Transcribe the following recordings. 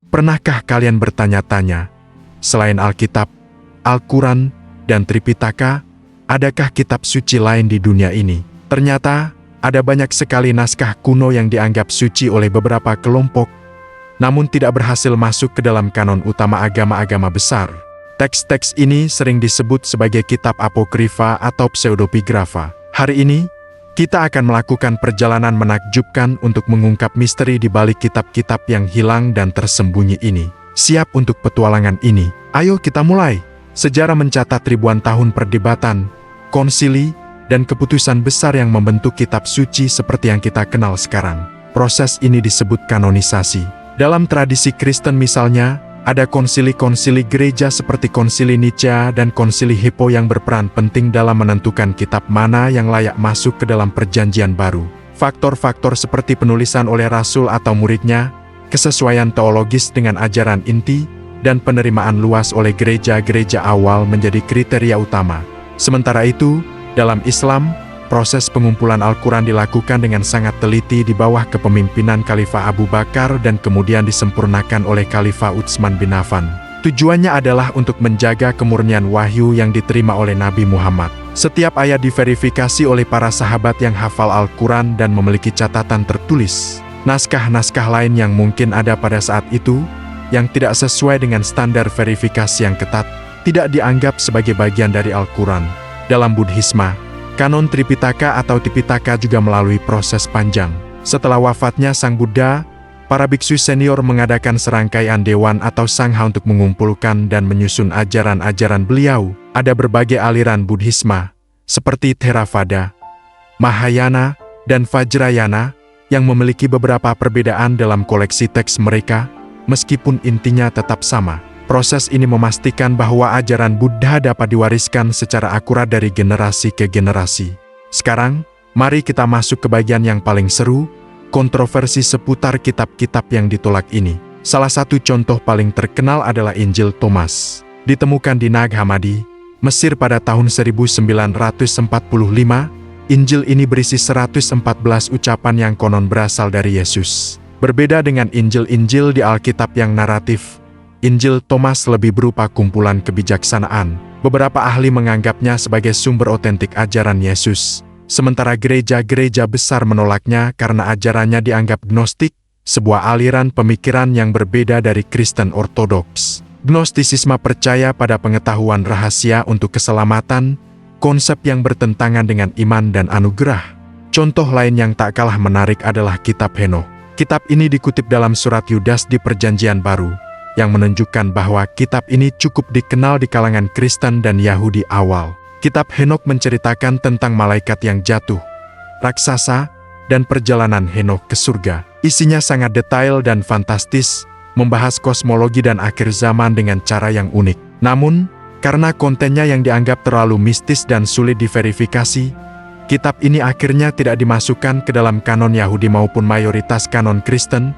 Pernahkah kalian bertanya-tanya, selain Alkitab, Al-Quran, dan Tripitaka, adakah kitab suci lain di dunia ini? Ternyata, ada banyak sekali naskah kuno yang dianggap suci oleh beberapa kelompok, namun tidak berhasil masuk ke dalam kanon utama agama-agama besar. Teks-teks ini sering disebut sebagai kitab apokrifa atau pseudepigrafa. Hari ini, kita akan melakukan perjalanan menakjubkan untuk mengungkap misteri di balik kitab-kitab yang hilang dan tersembunyi ini. Siap untuk petualangan ini? Ayo kita mulai. Sejarah mencatat ribuan tahun perdebatan, konsili, dan keputusan besar yang membentuk kitab suci seperti yang kita kenal sekarang. Proses ini disebut kanonisasi. Dalam tradisi Kristen misalnya, ada konsili-konsili gereja seperti konsili Nicea dan konsili Hippo yang berperan penting dalam menentukan kitab mana yang layak masuk ke dalam perjanjian baru. Faktor-faktor seperti penulisan oleh rasul atau muridnya, kesesuaian teologis dengan ajaran inti, dan penerimaan luas oleh gereja-gereja awal menjadi kriteria utama. Sementara itu, dalam Islam, proses pengumpulan Al-Quran dilakukan dengan sangat teliti di bawah kepemimpinan Khalifah Abu Bakar dan kemudian disempurnakan oleh Khalifah Utsman bin Affan. Tujuannya adalah untuk menjaga kemurnian wahyu yang diterima oleh Nabi Muhammad. Setiap ayat diverifikasi oleh para sahabat yang hafal Al-Quran dan memiliki catatan tertulis. Naskah-naskah lain yang mungkin ada pada saat itu, yang tidak sesuai dengan standar verifikasi yang ketat, tidak dianggap sebagai bagian dari Al-Quran. Dalam Buddhisme, kanon Tripitaka atau Tipitaka juga melalui proses panjang. Setelah wafatnya Sang Buddha, para biksu senior mengadakan serangkaian dewan atau sangha untuk mengumpulkan dan menyusun ajaran-ajaran beliau. Ada berbagai aliran Buddhisme, seperti Theravada, Mahayana, dan Vajrayana, yang memiliki beberapa perbedaan dalam koleksi teks mereka, meskipun intinya tetap sama. Proses ini memastikan bahwa ajaran Buddha dapat diwariskan secara akurat dari generasi ke generasi. Sekarang, mari kita masuk ke bagian yang paling seru, kontroversi seputar kitab-kitab yang ditolak ini. Salah satu contoh paling terkenal adalah Injil Thomas. Ditemukan di Nag Hammadi, Mesir pada tahun 1945, Injil ini berisi 114 ucapan yang konon berasal dari Yesus. Berbeda dengan Injil-Injil di Alkitab yang naratif, Injil Thomas lebih berupa kumpulan kebijaksanaan. Beberapa ahli menganggapnya sebagai sumber otentik ajaran Yesus, sementara gereja-gereja besar menolaknya karena ajarannya dianggap gnostik, sebuah aliran pemikiran yang berbeda dari Kristen Ortodoks. Gnostisisme percaya pada pengetahuan rahasia untuk keselamatan, konsep yang bertentangan dengan iman dan anugerah. Contoh lain yang tak kalah menarik adalah Kitab Henokh. Kitab ini dikutip dalam surat Yudas di Perjanjian Baru, yang menunjukkan bahwa kitab ini cukup dikenal di kalangan Kristen dan Yahudi awal. Kitab Henokh menceritakan tentang malaikat yang jatuh, raksasa, dan perjalanan Henokh ke surga. Isinya sangat detail dan fantastis, membahas kosmologi dan akhir zaman dengan cara yang unik. Namun, karena kontennya yang dianggap terlalu mistis dan sulit diverifikasi, kitab ini akhirnya tidak dimasukkan ke dalam kanon Yahudi maupun mayoritas kanon Kristen,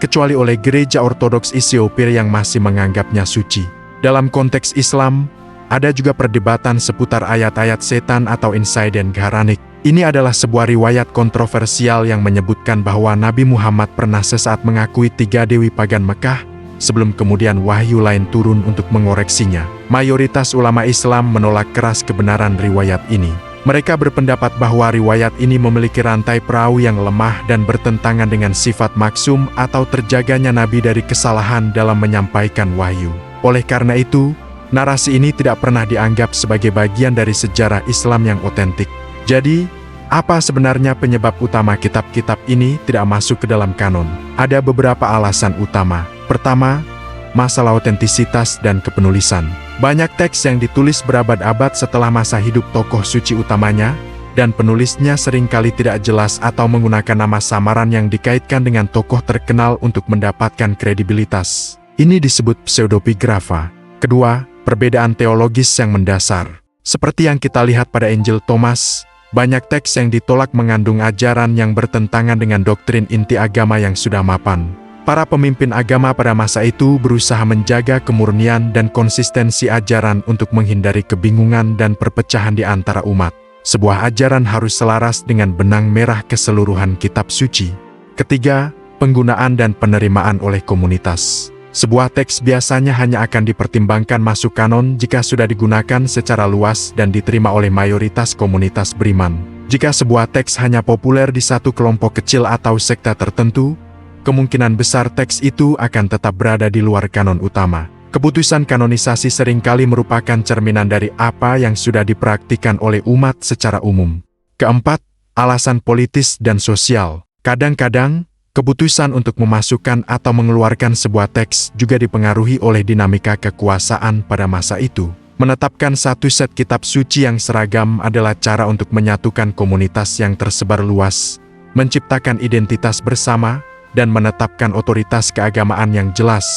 kecuali oleh gereja Ortodoks Ethiopia yang masih menganggapnya suci. Dalam konteks Islam, ada juga perdebatan seputar ayat-ayat setan atau insiden Quranic. Ini adalah sebuah riwayat kontroversial yang menyebutkan bahwa Nabi Muhammad pernah sesaat mengakui 3 dewi pagan Mekah, sebelum kemudian wahyu lain turun untuk mengoreksinya. Mayoritas ulama Islam menolak keras kebenaran riwayat ini. Mereka berpendapat bahwa riwayat ini memiliki rantai perahu yang lemah dan bertentangan dengan sifat maksum atau terjaganya Nabi dari kesalahan dalam menyampaikan wahyu. Oleh karena itu, narasi ini tidak pernah dianggap sebagai bagian dari sejarah Islam yang otentik. Jadi, apa sebenarnya penyebab utama kitab-kitab ini tidak masuk ke dalam kanon? Ada beberapa alasan utama. Pertama, masalah otentisitas dan kepenulisan. Banyak teks yang ditulis berabad-abad setelah masa hidup tokoh suci utamanya, dan penulisnya seringkali tidak jelas atau menggunakan nama samaran yang dikaitkan dengan tokoh terkenal untuk mendapatkan kredibilitas. Ini disebut pseudepigrafa. Kedua, perbedaan teologis yang mendasar. Seperti yang kita lihat pada Injil Thomas, banyak teks yang ditolak mengandung ajaran yang bertentangan dengan doktrin inti agama yang sudah mapan. Para pemimpin agama pada masa itu berusaha menjaga kemurnian dan konsistensi ajaran untuk menghindari kebingungan dan perpecahan di antara umat. Sebuah ajaran harus selaras dengan benang merah keseluruhan kitab suci. Ketiga, penggunaan dan penerimaan oleh komunitas. Sebuah teks biasanya hanya akan dipertimbangkan masuk kanon jika sudah digunakan secara luas dan diterima oleh mayoritas komunitas beriman. Jika sebuah teks hanya populer di satu kelompok kecil atau sekte tertentu, kemungkinan besar teks itu akan tetap berada di luar kanon utama. Keputusan kanonisasi seringkali merupakan cerminan dari apa yang sudah dipraktikkan oleh umat secara umum. Keempat, alasan politis dan sosial. Kadang-kadang, keputusan untuk memasukkan atau mengeluarkan sebuah teks juga dipengaruhi oleh dinamika kekuasaan pada masa itu. Menetapkan satu set kitab suci yang seragam adalah cara untuk menyatukan komunitas yang tersebar luas, menciptakan identitas bersama, dan menetapkan otoritas keagamaan yang jelas.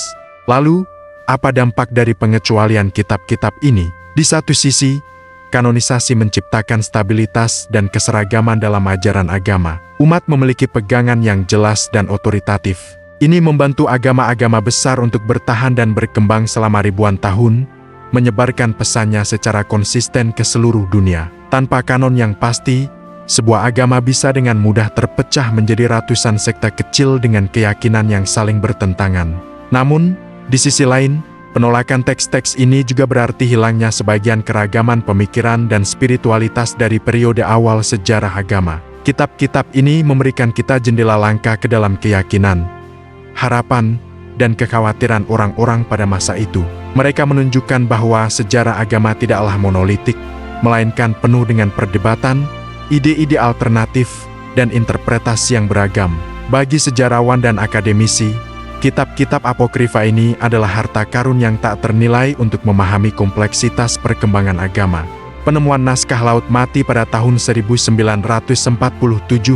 Lalu, apa dampak dari pengecualian kitab-kitab ini? Di satu sisi, kanonisasi menciptakan stabilitas dan keseragaman dalam ajaran agama. Umat memiliki pegangan yang jelas dan otoritatif. Ini membantu agama-agama besar untuk bertahan dan berkembang selama ribuan tahun, menyebarkan pesannya secara konsisten ke seluruh dunia. Tanpa kanon yang pasti, sebuah agama bisa dengan mudah terpecah menjadi ratusan sekte kecil dengan keyakinan yang saling bertentangan. Namun, di sisi lain, penolakan teks-teks ini juga berarti hilangnya sebagian keragaman pemikiran dan spiritualitas dari periode awal sejarah agama. Kitab-kitab ini memberikan kita jendela langkah ke dalam keyakinan, harapan, dan kekhawatiran orang-orang pada masa itu. Mereka menunjukkan bahwa sejarah agama tidaklah monolitik, melainkan penuh dengan perdebatan, ide-ide alternatif, dan interpretasi yang beragam. Bagi sejarawan dan akademisi, kitab-kitab apokrifa ini adalah harta karun yang tak ternilai untuk memahami kompleksitas perkembangan agama. Penemuan naskah Laut Mati pada tahun 1947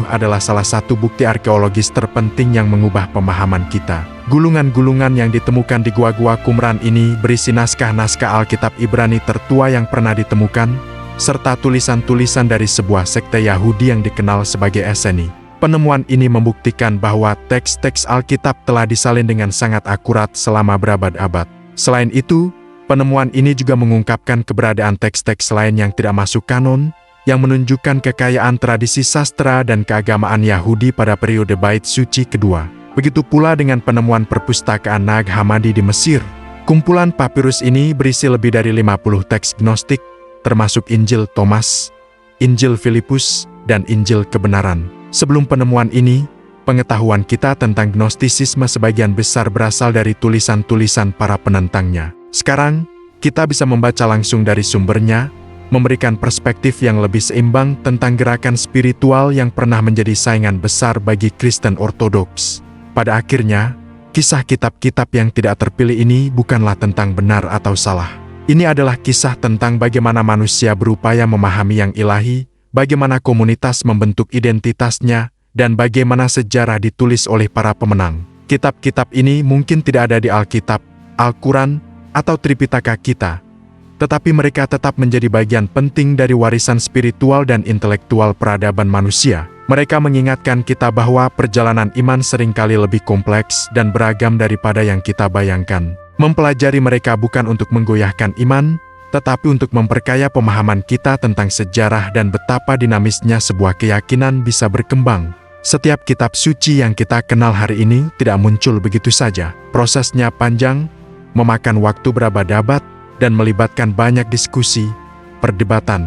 adalah salah satu bukti arkeologis terpenting yang mengubah pemahaman kita. Gulungan-gulungan yang ditemukan di gua-gua Qumran ini berisi naskah-naskah Alkitab Ibrani tertua yang pernah ditemukan, serta tulisan-tulisan dari sebuah sekte Yahudi yang dikenal sebagai Esseni. Penemuan ini membuktikan bahwa teks-teks Alkitab telah disalin dengan sangat akurat selama berabad-abad. Selain itu, penemuan ini juga mengungkapkan keberadaan teks-teks lain yang tidak masuk kanon, yang menunjukkan kekayaan tradisi sastra dan keagamaan Yahudi pada periode Bait Suci kedua. Begitu pula dengan penemuan perpustakaan Nag Hammadi di Mesir. Kumpulan papirus ini berisi lebih dari 50 teks gnostik, termasuk Injil Thomas, Injil Filipus, dan Injil Kebenaran. Sebelum penemuan ini, pengetahuan kita tentang gnostisisme sebagian besar berasal dari tulisan-tulisan para penentangnya. Sekarang, kita bisa membaca langsung dari sumbernya, memberikan perspektif yang lebih seimbang tentang gerakan spiritual yang pernah menjadi saingan besar bagi Kristen Ortodoks. Pada akhirnya, kisah kitab-kitab yang tidak terpilih ini bukanlah tentang benar atau salah. Ini adalah kisah tentang bagaimana manusia berupaya memahami yang ilahi, bagaimana komunitas membentuk identitasnya, dan bagaimana sejarah ditulis oleh para pemenang. Kitab-kitab ini mungkin tidak ada di Alkitab, Al-Quran, atau Tripitaka kita, tetapi mereka tetap menjadi bagian penting dari warisan spiritual dan intelektual peradaban manusia. Mereka mengingatkan kita bahwa perjalanan iman seringkali lebih kompleks dan beragam daripada yang kita bayangkan. Mempelajari mereka bukan untuk menggoyahkan iman, tetapi untuk memperkaya pemahaman kita tentang sejarah dan betapa dinamisnya sebuah keyakinan bisa berkembang. Setiap kitab suci yang kita kenal hari ini tidak muncul begitu saja. Prosesnya panjang, memakan waktu berabad-abad, dan melibatkan banyak diskusi, perdebatan,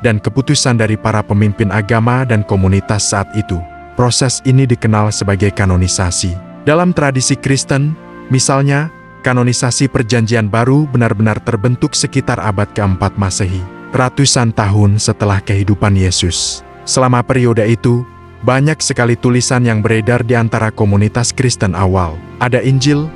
dan keputusan dari para pemimpin agama dan komunitas saat itu. Proses ini dikenal sebagai kanonisasi. Dalam tradisi Kristen, misalnya, kanonisasi Perjanjian Baru benar-benar terbentuk sekitar abad ke-4 Masehi, ratusan tahun setelah kehidupan Yesus. Selama periode itu, banyak sekali tulisan yang beredar di antara komunitas Kristen awal. Ada Injil,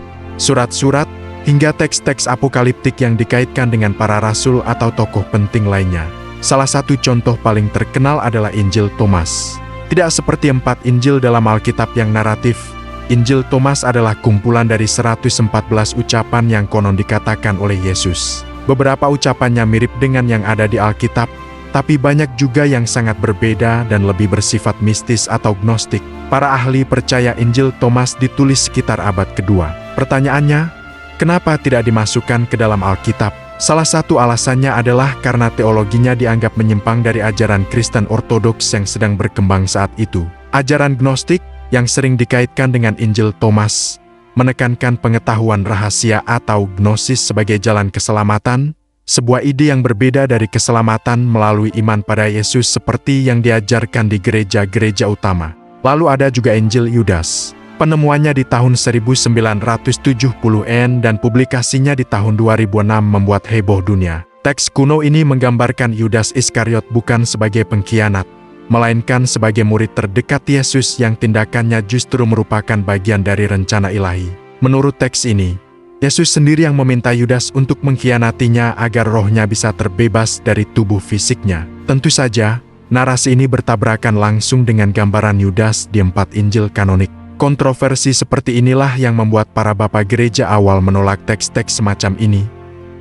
surat-surat, hingga teks-teks apokaliptik yang dikaitkan dengan para rasul atau tokoh penting lainnya. Salah satu contoh paling terkenal adalah Injil Thomas. Tidak seperti 4 Injil dalam Alkitab yang naratif, Injil Thomas adalah kumpulan dari 114 ucapan yang konon dikatakan oleh Yesus. Beberapa ucapannya mirip dengan yang ada di Alkitab, tapi banyak juga yang sangat berbeda dan lebih bersifat mistis atau gnostik. Para ahli percaya Injil Thomas ditulis sekitar abad kedua. Pertanyaannya, kenapa tidak dimasukkan ke dalam Alkitab? Salah satu alasannya adalah karena teologinya dianggap menyimpang dari ajaran Kristen Ortodoks yang sedang berkembang saat itu. Ajaran Gnostik, yang sering dikaitkan dengan Injil Thomas, menekankan pengetahuan rahasia atau gnosis sebagai jalan keselamatan, sebuah ide yang berbeda dari keselamatan melalui iman pada Yesus seperti yang diajarkan di gereja-gereja utama. Lalu ada juga Injil Yudas. Penemuannya di tahun 1970-an dan publikasinya di tahun 2006 membuat heboh dunia. Teks kuno ini menggambarkan Yudas Iskariot bukan sebagai pengkhianat, melainkan sebagai murid terdekat Yesus yang tindakannya justru merupakan bagian dari rencana ilahi. Menurut teks ini, Yesus sendiri yang meminta Yudas untuk mengkhianatinya agar rohnya bisa terbebas dari tubuh fisiknya. Tentu saja, narasi ini bertabrakan langsung dengan gambaran Yudas di 4 Injil kanonik. Kontroversi seperti inilah yang membuat para bapak gereja awal menolak teks-teks semacam ini,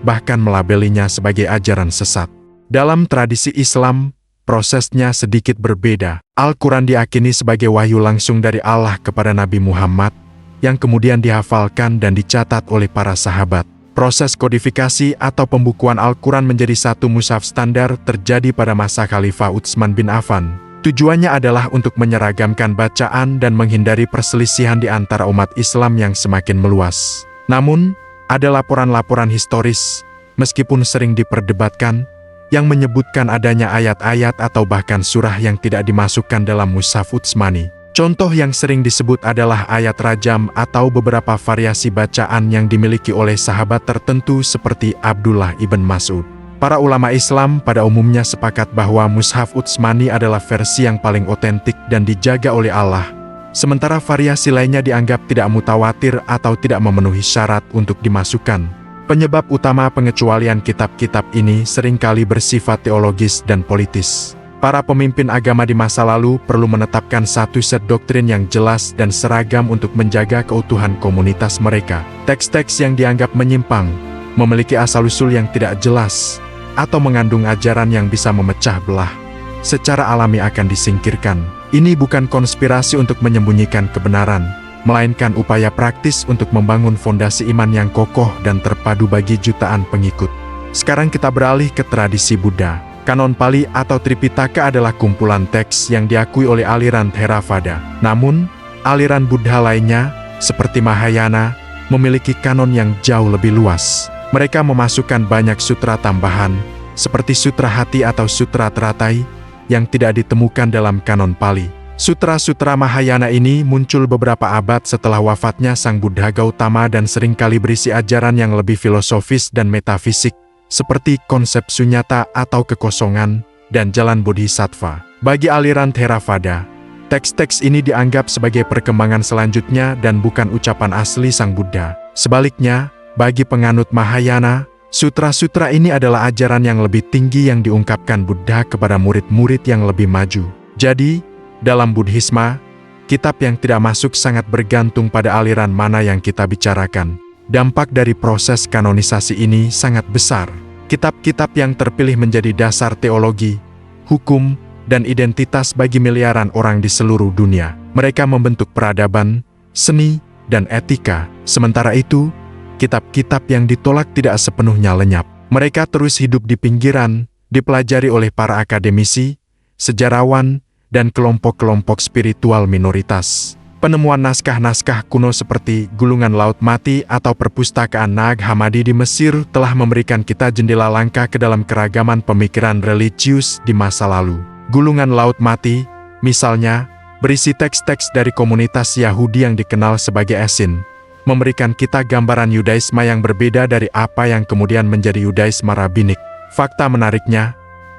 bahkan melabelinya sebagai ajaran sesat. Dalam tradisi Islam, prosesnya sedikit berbeda. Al-Quran diyakini sebagai wahyu langsung dari Allah kepada Nabi Muhammad, yang kemudian dihafalkan dan dicatat oleh para sahabat. Proses kodifikasi atau pembukuan Al-Quran menjadi satu mushaf standar terjadi pada masa Khalifah Utsman bin Affan. Tujuannya adalah untuk menyeragamkan bacaan dan menghindari perselisihan di antara umat Islam yang semakin meluas. Namun, ada laporan-laporan historis, meskipun sering diperdebatkan, yang menyebutkan adanya ayat-ayat atau bahkan surah yang tidak dimasukkan dalam mushaf Utsmani. Contoh yang sering disebut adalah ayat rajam atau beberapa variasi bacaan yang dimiliki oleh sahabat tertentu seperti Abdullah ibn Mas'ud. Para ulama Islam pada umumnya sepakat bahwa mushaf Utsmani adalah versi yang paling otentik dan dijaga oleh Allah, sementara variasi lainnya dianggap tidak mutawatir atau tidak memenuhi syarat untuk dimasukkan. Penyebab utama pengecualian kitab-kitab ini seringkali bersifat teologis dan politis. Para pemimpin agama di masa lalu perlu menetapkan satu set doktrin yang jelas dan seragam untuk menjaga keutuhan komunitas mereka. Teks-teks yang dianggap menyimpang, memiliki asal-usul yang tidak jelas, atau mengandung ajaran yang bisa memecah belah, secara alami akan disingkirkan. Ini bukan konspirasi untuk menyembunyikan kebenaran, melainkan upaya praktis untuk membangun fondasi iman yang kokoh dan terpadu bagi jutaan pengikut. Sekarang kita beralih ke tradisi Buddha. Kanon Pali atau Tripitaka adalah kumpulan teks yang diakui oleh aliran Theravada. Namun, aliran Buddha lainnya, seperti Mahayana, memiliki kanon yang jauh lebih luas. Mereka memasukkan banyak sutra tambahan, seperti Sutra Hati atau Sutra Teratai, yang tidak ditemukan dalam kanon Pali. Sutra-sutra Mahayana ini muncul beberapa abad setelah wafatnya Sang Buddha Gautama dan seringkali berisi ajaran yang lebih filosofis dan metafisik, seperti konsep sunyata atau kekosongan, dan jalan bodhisattva. Bagi aliran Theravada, teks-teks ini dianggap sebagai perkembangan selanjutnya dan bukan ucapan asli Sang Buddha. Sebaliknya, bagi penganut Mahayana, sutra-sutra ini adalah ajaran yang lebih tinggi yang diungkapkan Buddha kepada murid-murid yang lebih maju. Jadi, dalam Buddhisme, kitab yang tidak masuk sangat bergantung pada aliran mana yang kita bicarakan. Dampak dari proses kanonisasi ini sangat besar. Kitab-kitab yang terpilih menjadi dasar teologi, hukum, dan identitas bagi miliaran orang di seluruh dunia. Mereka membentuk peradaban, seni, dan etika. Sementara itu, kitab-kitab yang ditolak tidak sepenuhnya lenyap. Mereka terus hidup di pinggiran, dipelajari oleh para akademisi, sejarawan, dan kelompok-kelompok spiritual minoritas. Penemuan naskah-naskah kuno seperti Gulungan Laut Mati atau Perpustakaan Nag Hammadi di Mesir telah memberikan kita jendela langka ke dalam keragaman pemikiran religius di masa lalu. Gulungan Laut Mati, misalnya, berisi teks-teks dari komunitas Yahudi yang dikenal sebagai Essin, memberikan kita gambaran Yudaisme yang berbeda dari apa yang kemudian menjadi Yudaisme Rabbinik. Fakta menariknya,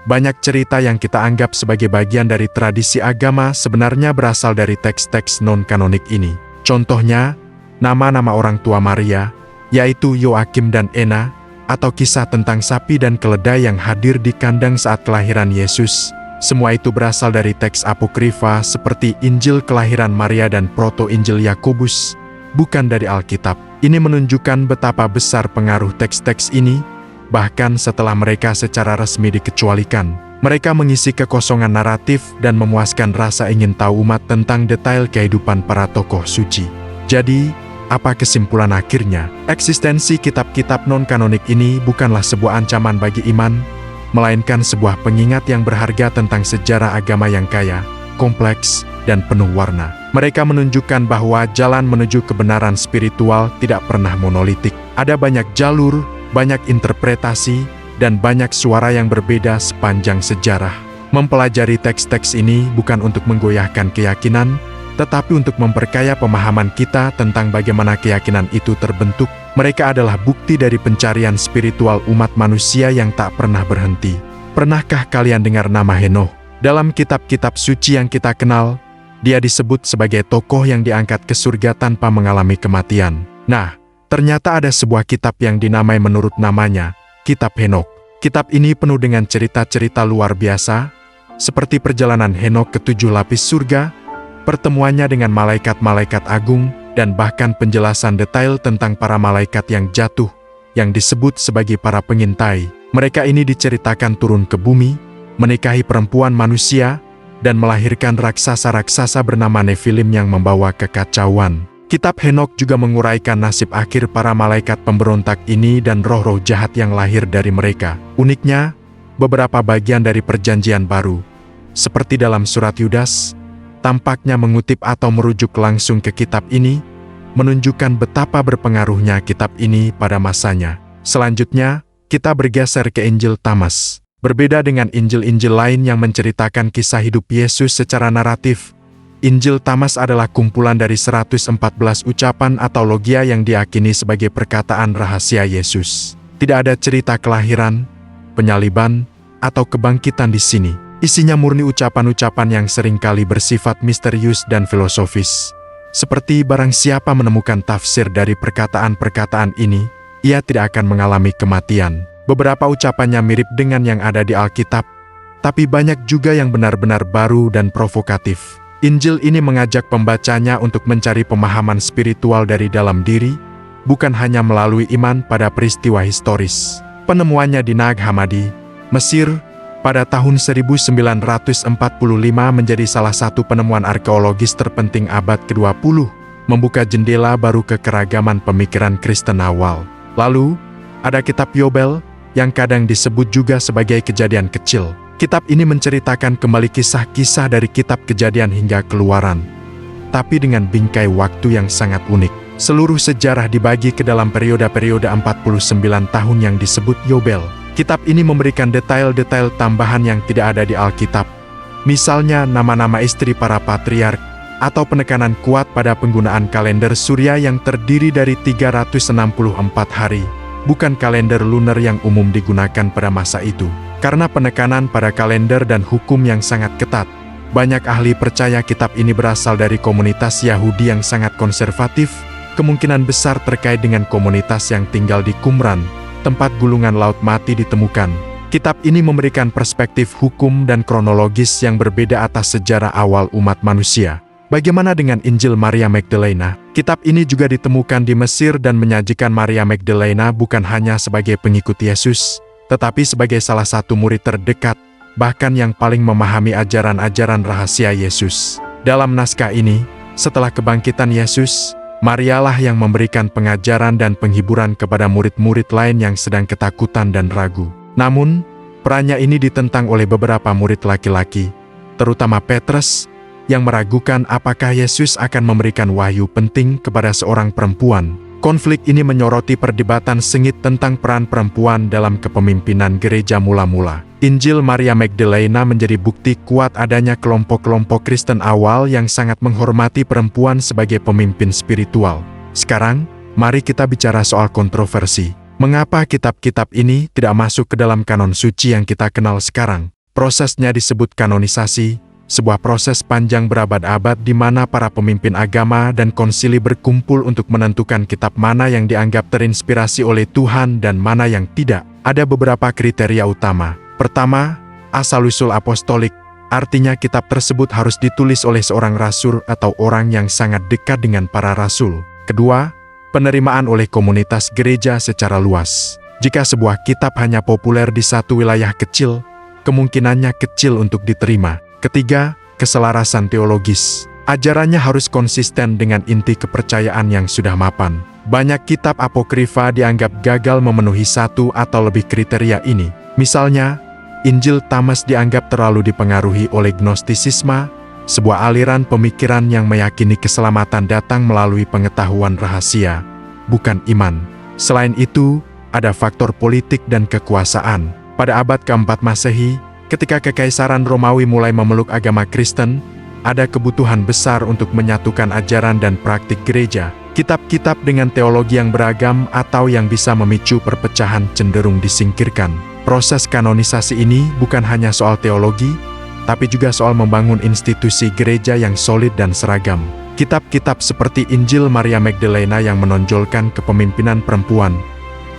banyak cerita yang kita anggap sebagai bagian dari tradisi agama sebenarnya berasal dari teks-teks non-kanonik ini. Contohnya, nama-nama orang tua Maria, yaitu Yoakim dan Ena, atau kisah tentang sapi dan keledai yang hadir di kandang saat kelahiran Yesus. Semua itu berasal dari teks apokrifa seperti Injil Kelahiran Maria dan Proto-Injil Yakobus, bukan dari Alkitab. Ini menunjukkan betapa besar pengaruh teks-teks ini. Bahkan setelah mereka secara resmi dikecualikan, mereka mengisi kekosongan naratif dan memuaskan rasa ingin tahu umat tentang detail kehidupan para tokoh suci. Jadi, apa kesimpulan akhirnya? Eksistensi kitab-kitab non-kanonik ini bukanlah sebuah ancaman bagi iman, melainkan sebuah pengingat yang berharga tentang sejarah agama yang kaya, kompleks, dan penuh warna. Mereka menunjukkan bahwa jalan menuju kebenaran spiritual tidak pernah monolitik. Ada banyak jalur, banyak interpretasi, dan banyak suara yang berbeda sepanjang sejarah. Mempelajari teks-teks ini bukan untuk menggoyahkan keyakinan, tetapi untuk memperkaya pemahaman kita tentang bagaimana keyakinan itu terbentuk. Mereka adalah bukti dari pencarian spiritual umat manusia yang tak pernah berhenti. Pernahkah kalian dengar nama Henokh? Dalam kitab-kitab suci yang kita kenal, dia disebut sebagai tokoh yang diangkat ke surga tanpa mengalami kematian. Nah, ternyata ada sebuah kitab yang dinamai menurut namanya, Kitab Henokh. Kitab ini penuh dengan cerita-cerita luar biasa, seperti perjalanan Henokh ke 7 lapis surga, pertemuannya dengan malaikat-malaikat agung, dan bahkan penjelasan detail tentang para malaikat yang jatuh, yang disebut sebagai para pengintai. Mereka ini diceritakan turun ke bumi, menikahi perempuan manusia, dan melahirkan raksasa-raksasa bernama Nephilim yang membawa kekacauan. Kitab Henokh juga menguraikan nasib akhir para malaikat pemberontak ini dan roh-roh jahat yang lahir dari mereka. Uniknya, beberapa bagian dari Perjanjian Baru, seperti dalam surat Yudas, tampaknya mengutip atau merujuk langsung ke kitab ini, menunjukkan betapa berpengaruhnya kitab ini pada masanya. Selanjutnya, kita bergeser ke Injil Tamas. Berbeda dengan Injil-Injil lain yang menceritakan kisah hidup Yesus secara naratif, Injil Tamas adalah kumpulan dari 114 ucapan atau logia yang diyakini sebagai perkataan rahasia Yesus. Tidak ada cerita kelahiran, penyaliban, atau kebangkitan di sini. Isinya murni ucapan-ucapan yang seringkali bersifat misterius dan filosofis. Seperti barang siapa menemukan tafsir dari perkataan-perkataan ini, ia tidak akan mengalami kematian. Beberapa ucapannya mirip dengan yang ada di Alkitab, tapi banyak juga yang benar-benar baru dan provokatif. Injil ini mengajak pembacanya untuk mencari pemahaman spiritual dari dalam diri, bukan hanya melalui iman pada peristiwa historis. Penemuannya di Nag Hammadi, Mesir, pada tahun 1945 menjadi salah satu penemuan arkeologis terpenting abad ke-20, membuka jendela baru ke keragaman pemikiran Kristen awal. Lalu, ada kitab Yobel, yang kadang disebut juga sebagai Kejadian Kecil. Kitab ini menceritakan kembali kisah-kisah dari kitab Kejadian hingga Keluaran, tapi dengan bingkai waktu yang sangat unik. Seluruh sejarah dibagi ke dalam periode-periode 49 tahun yang disebut Yobel. Kitab ini memberikan detail-detail tambahan yang tidak ada di Alkitab. Misalnya nama-nama istri para patriark, atau penekanan kuat pada penggunaan kalender surya yang terdiri dari 364 hari. Bukan kalender lunar yang umum digunakan pada masa itu. Karena penekanan pada kalender dan hukum yang sangat ketat, banyak ahli percaya kitab ini berasal dari komunitas Yahudi yang sangat konservatif, kemungkinan besar terkait dengan komunitas yang tinggal di Qumran, tempat gulungan laut mati ditemukan. Kitab ini memberikan perspektif hukum dan kronologis yang berbeda atas sejarah awal umat manusia. Bagaimana dengan Injil Maria Magdalena? Kitab ini juga ditemukan di Mesir dan menyajikan Maria Magdalena bukan hanya sebagai pengikut Yesus, tetapi sebagai salah satu murid terdekat, bahkan yang paling memahami ajaran-ajaran rahasia Yesus. Dalam naskah ini, setelah kebangkitan Yesus, Marialah yang memberikan pengajaran dan penghiburan kepada murid-murid lain yang sedang ketakutan dan ragu. Namun, perannya ini ditentang oleh beberapa murid laki-laki, terutama Petrus, yang meragukan apakah Yesus akan memberikan wahyu penting kepada seorang perempuan. Konflik ini menyoroti perdebatan sengit tentang peran perempuan dalam kepemimpinan gereja mula-mula. Injil Maria Magdalena menjadi bukti kuat adanya kelompok-kelompok Kristen awal yang sangat menghormati perempuan sebagai pemimpin spiritual. Sekarang, mari kita bicara soal kontroversi. Mengapa kitab-kitab ini tidak masuk ke dalam kanon suci yang kita kenal sekarang? Prosesnya disebut kanonisasi, sebuah proses panjang berabad-abad di mana para pemimpin agama dan konsili berkumpul untuk menentukan kitab mana yang dianggap terinspirasi oleh Tuhan dan mana yang tidak. Ada beberapa kriteria utama. Pertama, asal-usul apostolik, artinya kitab tersebut harus ditulis oleh seorang rasul atau orang yang sangat dekat dengan para rasul. Kedua, penerimaan oleh komunitas gereja secara luas. Jika sebuah kitab hanya populer di satu wilayah kecil, kemungkinannya kecil untuk diterima. Ketiga, keselarasan teologis. Ajarannya harus konsisten dengan inti kepercayaan yang sudah mapan. Banyak kitab apokrifa dianggap gagal memenuhi satu atau lebih kriteria ini. Misalnya, Injil Tamas dianggap terlalu dipengaruhi oleh Gnostisisme, sebuah aliran pemikiran yang meyakini keselamatan datang melalui pengetahuan rahasia, bukan iman. Selain itu, ada faktor politik dan kekuasaan. Pada abad keempat Masehi, ketika Kekaisaran Romawi mulai memeluk agama Kristen, ada kebutuhan besar untuk menyatukan ajaran dan praktik gereja. Kitab-kitab dengan teologi yang beragam atau yang bisa memicu perpecahan cenderung disingkirkan. Proses kanonisasi ini bukan hanya soal teologi, tapi juga soal membangun institusi gereja yang solid dan seragam. Kitab-kitab seperti Injil Maria Magdalena yang menonjolkan kepemimpinan perempuan,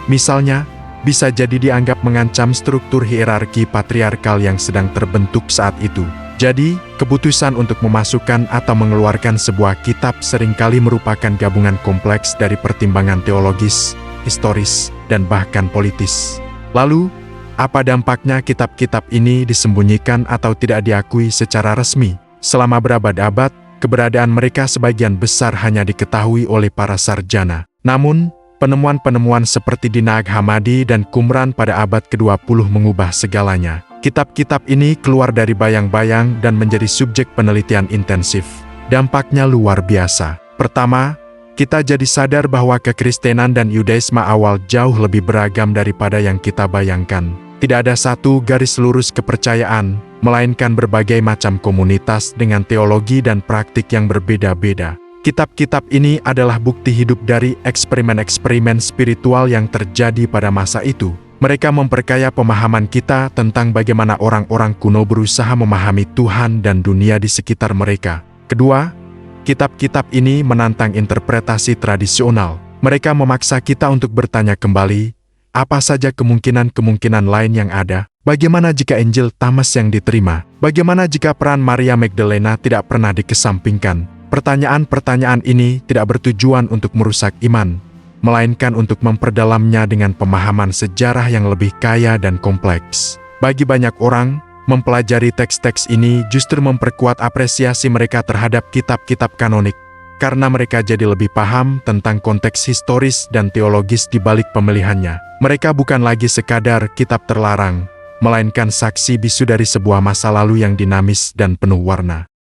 misalnya, bisa jadi dianggap mengancam struktur hierarki patriarkal yang sedang terbentuk saat itu. Jadi, keputusan untuk memasukkan atau mengeluarkan sebuah kitab seringkali merupakan gabungan kompleks dari pertimbangan teologis, historis, dan bahkan politis. Lalu, apa dampaknya kitab-kitab ini disembunyikan atau tidak diakui secara resmi? Selama berabad-abad, keberadaan mereka sebagian besar hanya diketahui oleh para sarjana. Namun, penemuan-penemuan seperti di Nag Hammadi dan Qumran pada abad ke-20 mengubah segalanya. Kitab-kitab ini keluar dari bayang-bayang dan menjadi subjek penelitian intensif. Dampaknya luar biasa. Pertama, kita jadi sadar bahwa kekristenan dan Yudaisme awal jauh lebih beragam daripada yang kita bayangkan. Tidak ada satu garis lurus kepercayaan, melainkan berbagai macam komunitas dengan teologi dan praktik yang berbeda-beda. Kitab-kitab ini adalah bukti hidup dari eksperimen-eksperimen spiritual yang terjadi pada masa itu. Mereka memperkaya pemahaman kita tentang bagaimana orang-orang kuno berusaha memahami Tuhan dan dunia di sekitar mereka. Kedua, kitab-kitab ini menantang interpretasi tradisional. Mereka memaksa kita untuk bertanya kembali, apa saja kemungkinan-kemungkinan lain yang ada? Bagaimana jika Injil Thomas yang diterima? Bagaimana jika peran Maria Magdalena tidak pernah dikesampingkan? Pertanyaan-pertanyaan ini tidak bertujuan untuk merusak iman, melainkan untuk memperdalamnya dengan pemahaman sejarah yang lebih kaya dan kompleks. Bagi banyak orang, mempelajari teks-teks ini justru memperkuat apresiasi mereka terhadap kitab-kitab kanonik, karena mereka jadi lebih paham tentang konteks historis dan teologis di balik pemilihannya. Mereka bukan lagi sekadar kitab terlarang, melainkan saksi bisu dari sebuah masa lalu yang dinamis dan penuh warna.